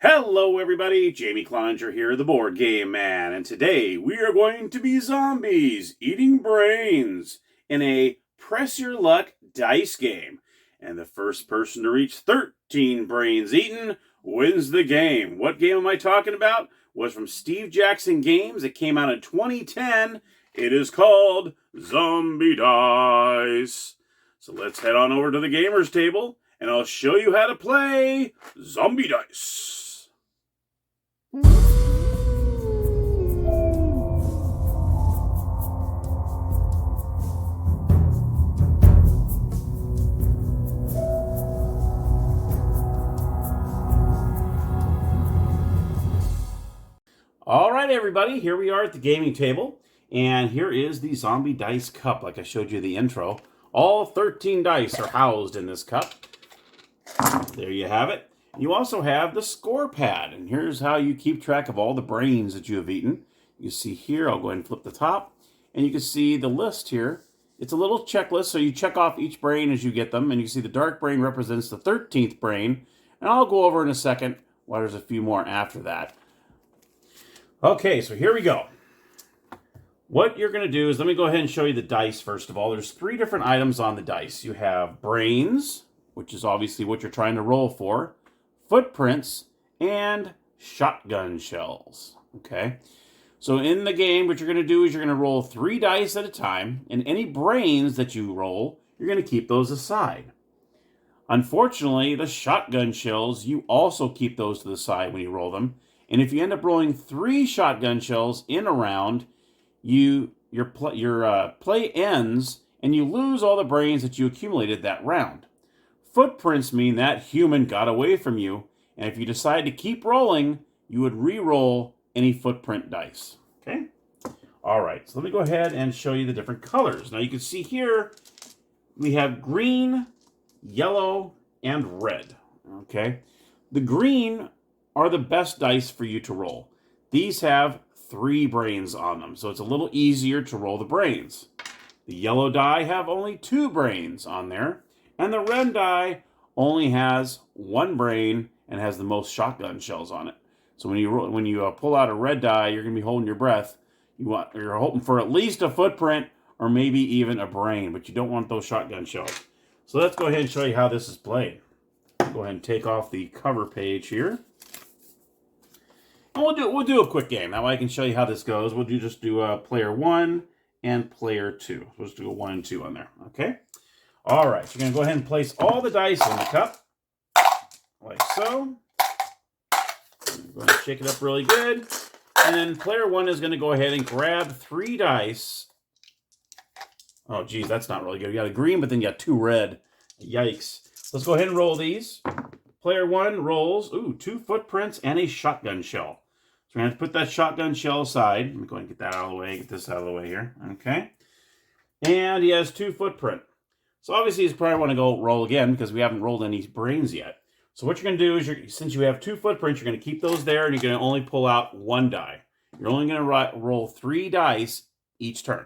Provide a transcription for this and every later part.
Hello everybody, Jamie Cloninger here, the Board Game Man, and today we are going to be zombies eating brains in a press your luck dice game. And the first person to reach 13 brains eaten wins the game. What game am I talking about? Was from Steve Jackson Games. It came out in 2010. It is called Zombie Dice. So let's head on over to the gamers table and I'll show you how to play Zombie Dice. All right, everybody, here we are at the gaming table, and here is the Zombie Dice Cup, like I showed you the intro. All 13 dice are housed in this cup. There you have it. You also have the score pad, and here's how you keep track of all the brains that you have eaten. You see here, I'll go ahead and flip the top, and you can see the list here. It's a little checklist, so you check off each brain as you get them, and you see the dark brain represents the 13th brain, and I'll go over in a second why there's a few more after that. Okay, so here we go. What you're going to do is, let me go ahead and show you the dice first of all. There's 3 different items on the dice. You have brains, which is obviously what you're trying to roll for, footprints, and shotgun shells. Okay, so in the game, what you're going to do is you're going to roll 3 dice at a time, and any brains that you roll, you're going to keep those aside. Unfortunately, the shotgun shells, you also keep those to the side when you roll them. And if you end up rolling 3 shotgun shells in a round, your play ends and you lose all the brains that you accumulated that round. Footprints mean that human got away from you, and if you decide to keep rolling, you would re-roll any footprint dice. Okay? All right, so let me go ahead and show you the different colors. Now you can see here, we have green, yellow, and red. Okay? The green are the best dice for you to roll. These have 3 brains on them, so it's a little easier to roll the brains. The yellow die have only 2 brains on there, and the red die only has 1 brain and has the most shotgun shells on it. So when you pull out a red die, you're going to be holding your breath. You're hoping for at least a footprint or maybe even a brain, but you don't want those shotgun shells. So let's go ahead and show you how this is played. Go ahead and take off the cover page here. And we'll do a quick game. That way I can show you how this goes. We'll just do player 1 and player 2. We'll just do a 1 and 2 on there. Okay? All right. So you're going to go ahead and place all the dice in the cup. Like so. Go ahead and shake it up really good. And then player 1 is going to go ahead and grab 3 dice. Oh, geez, that's not really good. You got a green, but then you got 2 red. Yikes. Let's go ahead and roll these. Player 1 rolls, 2 footprints and a shotgun shell. So we're going to have to put that shotgun shell aside. Let me go ahead and get that out of the way. Get this out of the way here. Okay. And he has 2 footprint. So obviously he's probably want to go roll again because we haven't rolled any brains yet. So what you're going to do is, since you have 2 footprints, you're going to keep those there and you're going to only pull out 1 die. You're only going to roll 3 dice each turn.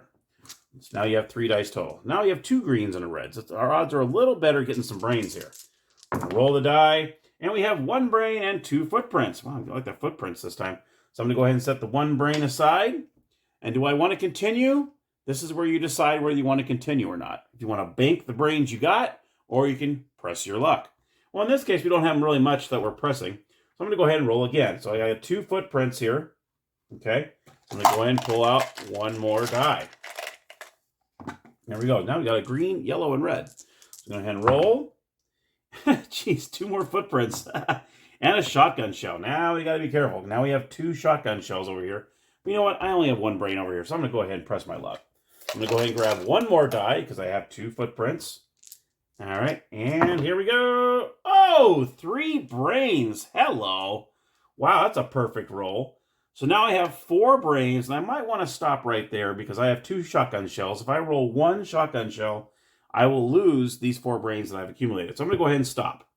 So now you have 3 dice total. Now you have 2 greens and a red. So our odds are a little better getting some brains here. Roll the die, and we have 1 brain and 2 footprints. Wow, I like the footprints this time. So I'm going to go ahead and set the 1 brain aside. And do I want to continue? This is where you decide whether you want to continue or not. If you want to bank the brains you got, or you can press your luck. Well, in this case, we don't have really much that we're pressing. So I'm going to go ahead and roll again. So I got 2 footprints here. Okay. So I'm going to go ahead and pull out 1 more die. There we go. Now we got a green, yellow, and red. So go ahead and roll. Jeez, 2 more footprints. And a shotgun shell. Now we got to be careful. Now we have 2 shotgun shells over here. But you know what? I only have 1 brain over here, so I'm going to go ahead and press my luck. I'm going to go ahead and grab 1 more die because I have 2 footprints. All right, and here we go. Oh, 3 brains. Hello. Wow, that's a perfect roll. So now I have 4 brains, and I might want to stop right there because I have 2 shotgun shells. If I roll 1 shotgun shell, I will lose these 4 brains that I've accumulated. So I'm going to go ahead and stop.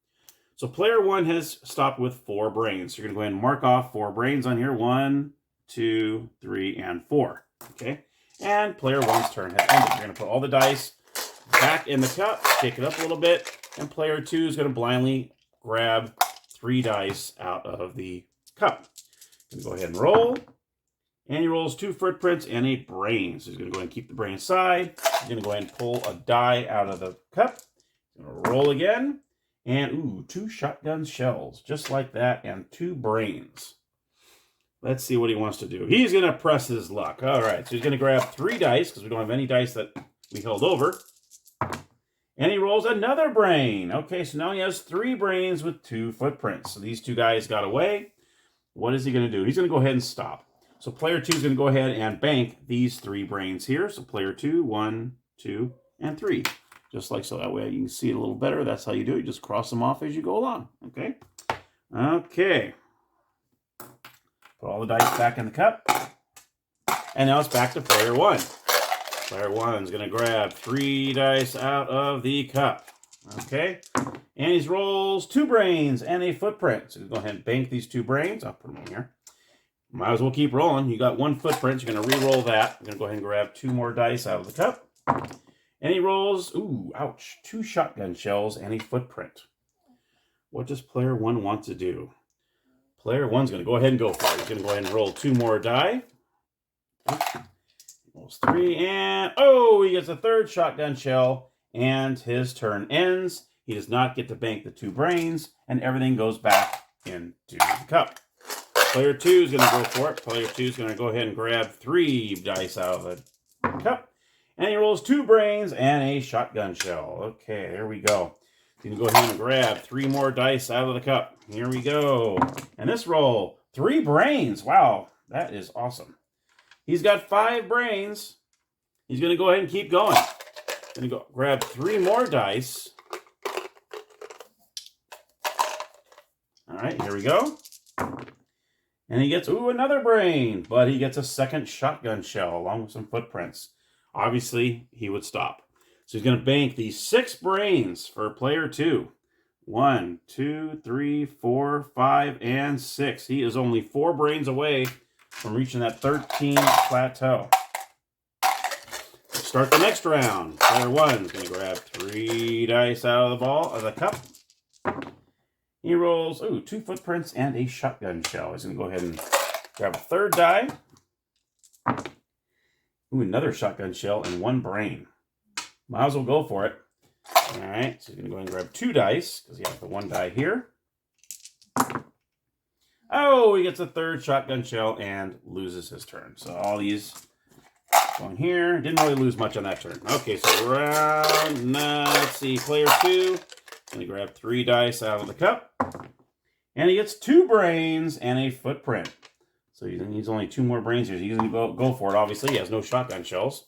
So player 1 has stopped with 4 brains. So you're going to go ahead and mark off 4 brains on here. 1, 2, 3, and 4. Okay. And player 1's turn has ended. You're going to put all the dice back in the cup, shake it up a little bit, and player 2 is going to blindly grab 3 dice out of the cup. Going to go ahead and roll. And he rolls 2 footprints and a brain. So he's going to go ahead and keep the brain aside. He's going to go ahead and pull a die out of the cup. He's going to roll again. And, ooh, 2 shotgun shells. Just like that. And 2 brains. Let's see what he wants to do. He's going to press his luck. All right. So he's going to grab 3 dice because we don't have any dice that we held over. And he rolls another brain. Okay, so now he has 3 brains with 2 footprints. So these 2 guys got away. What is he going to do? He's going to go ahead and stop. So player 2 is going to go ahead and bank these 3 brains here. So player 2, 1, 2, and 3. Just like so. That way you can see it a little better. That's how you do it. You just cross them off as you go along. Okay. Okay. Put all the dice back in the cup. And now it's back to player 1. Player 1 is going to grab 3 dice out of the cup. Okay. And he rolls 2 brains and a footprint. So go ahead and bank these 2 brains. I'll put them in here. Might as well keep rolling. You got 1 footprint. You're going to re-roll that. I'm going to go ahead and grab 2 more dice out of the cup. And he rolls, ooh, ouch, 2 shotgun shells and a footprint. What does player 1 want to do? Player 1's going to go ahead and go for it. He's going to go ahead and roll 2 more die. Rolls 3, and oh, he gets a 3rd shotgun shell, and his turn ends. He does not get to bank the 2 brains, and everything goes back into the cup. Player 2 is going to go for it. Player 2 is going to go ahead and grab 3 dice out of the cup. And he rolls 2 brains and a shotgun shell. Okay, there we go. He's going to go ahead and grab 3 more dice out of the cup. Here we go. And this roll, 3 brains. Wow, that is awesome. He's got 5 brains. He's going to go ahead and keep going. Going to go grab 3 more dice. All right, here we go. And he gets, ooh, another brain. But he gets a 2nd shotgun shell along with some footprints. Obviously, he would stop. So he's going to bank these 6 brains for player 2. 1, 2, 3, 4, 5, and 6. He is only 4 brains away from reaching that 13 plateau. Let's start the next round. Player 1 is going to grab 3 dice out of the cup. He rolls, ooh, 2 footprints and a shotgun shell. He's going to go ahead and grab a 3rd die. Ooh, another shotgun shell and 1 brain. Might as well go for it. All right, so he's going to go ahead and grab 2 dice because he has the 1 die here. Oh, he gets a 3rd shotgun shell and loses his turn. So all these going here. Didn't really lose much on that turn. Okay, so round, let's see, player 2. Going to grab 3 dice out of the cup. And he gets 2 brains and a footprint. So he needs only 2 more brains here. So he's going to go for it, obviously. He has no shotgun shells.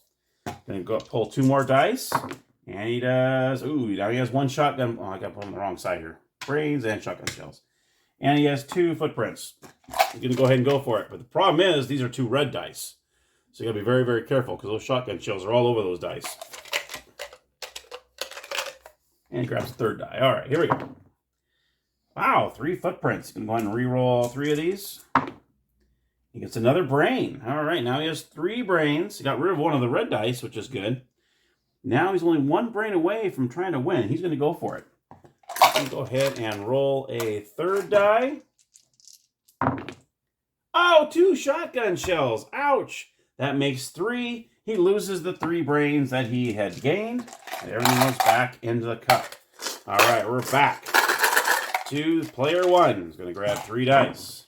Going to go pull 2 more dice. And he does, ooh, now he has 1 shotgun. Oh, I got to put him on the wrong side here. Brains and shotgun shells. And he has 2 footprints. He's going to go ahead and go for it. But the problem is, these are 2 red dice. So you got to be very, very careful because those shotgun shells are all over those dice. And he grabs a 3rd die. All right, here we go. Wow, 3 footprints. Going to go ahead and re-roll 3 of these. He gets another brain. All right, now he has 3 brains. He got rid of 1 of the red dice, which is good. Now he's only 1 brain away from trying to win. He's going to go for it. He's going to go ahead and roll a 3rd die. Oh, 2 shotgun shells. Ouch. That makes 3. He loses the 3 brains that he had gained. And everything goes back into the cup. All right, we're back to player 1. He's going to grab 3 dice.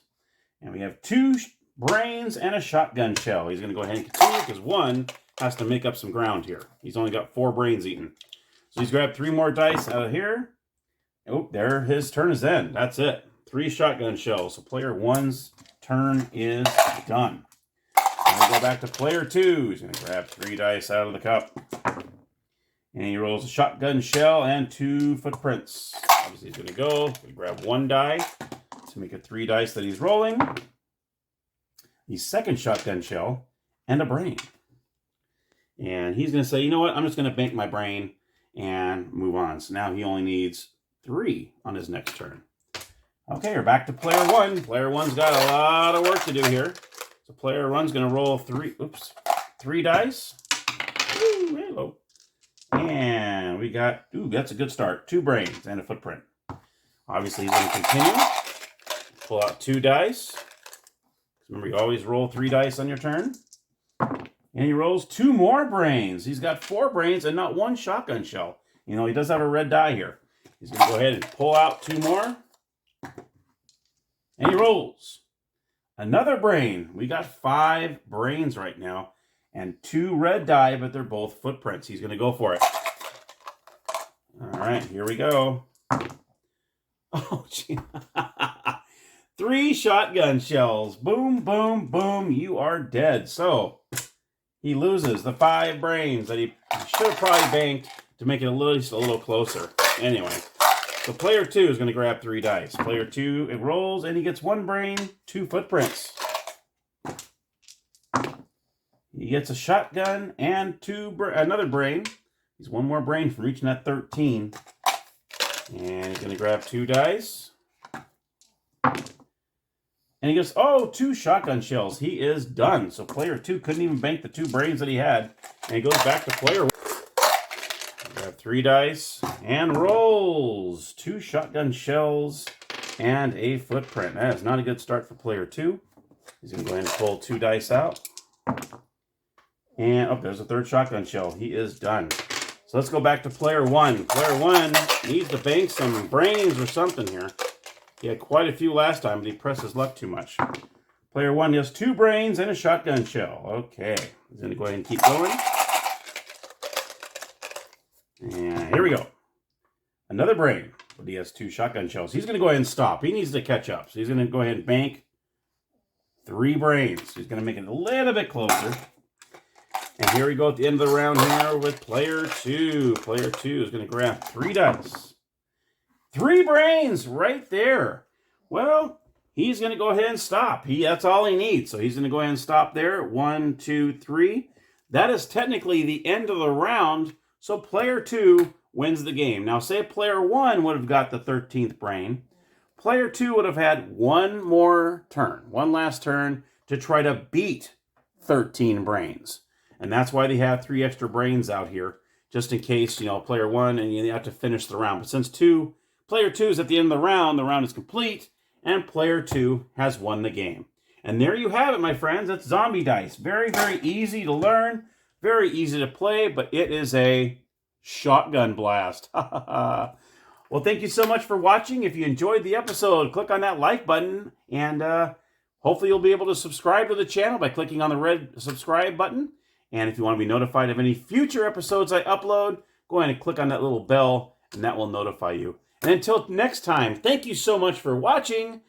And we have 2 brains and a shotgun shell. He's going to go ahead and continue because 1 has to make up some ground here. He's only got 4 brains eaten. So he's grabbed 3 more dice out of here. Oh, there his turn is in. That's it. 3 shotgun shells. So player 1's turn is done. And we go back to player 2. He's going to grab 3 dice out of the cup. And he rolls a shotgun shell and 2 footprints. Obviously he's going to go. We grab 1 die to make it 3 dice that he's rolling. The 2nd shotgun shell and a brain. And he's going to say, you know what? I'm just going to bank my brain and move on. So now he only needs 3 on his next turn. Okay, we're back to player 1. Player 1's got a lot of work to do here. So player 1's going to roll 3 dice. Ooh, hello. And we got, ooh, that's a good start. 2 brains and a footprint. Obviously, he's going to continue. Pull out 2 dice. Remember, you always roll 3 dice on your turn. And he rolls 2 more brains. He's got 4 brains and not 1 shotgun shell. You know, he does have a red die here. He's going to go ahead and pull out 2 more. And he rolls another brain. We got 5 brains right now. And 2 red die, but they're both footprints. He's going to go for it. All right, here we go. Oh, gee. 3 shotgun shells. Boom, boom, boom. You are dead. So he loses the 5 brains that he should have probably banked to make it at least a little closer. Anyway, so player 2 is going to grab 3 dice. Player 2, it rolls, and he gets 1 brain, 2 footprints. He gets a shotgun and another brain. He's 1 more brain from reaching that 13. And he's going to grab 2 dice. And he goes, oh, 2 shotgun shells. He is done. So player 2 couldn't even bank the 2 brains that he had. And he goes back to player 1. Grab 3 dice and rolls 2 shotgun shells and a footprint. That is not a good start for player 2. He's going to go ahead and pull 2 dice out. And, oh, there's a 3rd shotgun shell. He is done. So let's go back to player 1. Player 1 needs to bank some brains or something here. He had quite a few last time, but he pressed his luck too much. Player 1 has 2 brains and a shotgun shell. Okay. He's going to go ahead and keep going. And here we go. Another brain, but he has 2 shotgun shells. He's going to go ahead and stop. He needs to catch up. So he's going to go ahead and bank 3 brains. He's going to make it a little bit closer. And here we go at the end of the round here with player 2. Player 2 is going to grab 3 dice. 3 brains right there. Well, he's going to go ahead and stop. That's all he needs. So he's going to go ahead and stop there. 1, 2, 3. That is technically the end of the round. So player 2 wins the game. Now, say player 1 would have got the 13th brain. Player 2 would have had 1 more turn, 1 last turn to try to beat 13 brains. And that's why they have 3 extra brains out here, just in case, you know, player 1 and you have to finish the round. But since player 2 is at the end of the round is complete, and player 2 has won the game. And there you have it, my friends. That's Zombie Dice. Very, very easy to learn, very easy to play, but it is a shotgun blast. Well, thank you so much for watching. If you enjoyed the episode, click on that like button, and hopefully you'll be able to subscribe to the channel by clicking on the red subscribe button. And if you want to be notified of any future episodes I upload, go ahead and click on that little bell, and that will notify you. And until next time, thank you so much for watching,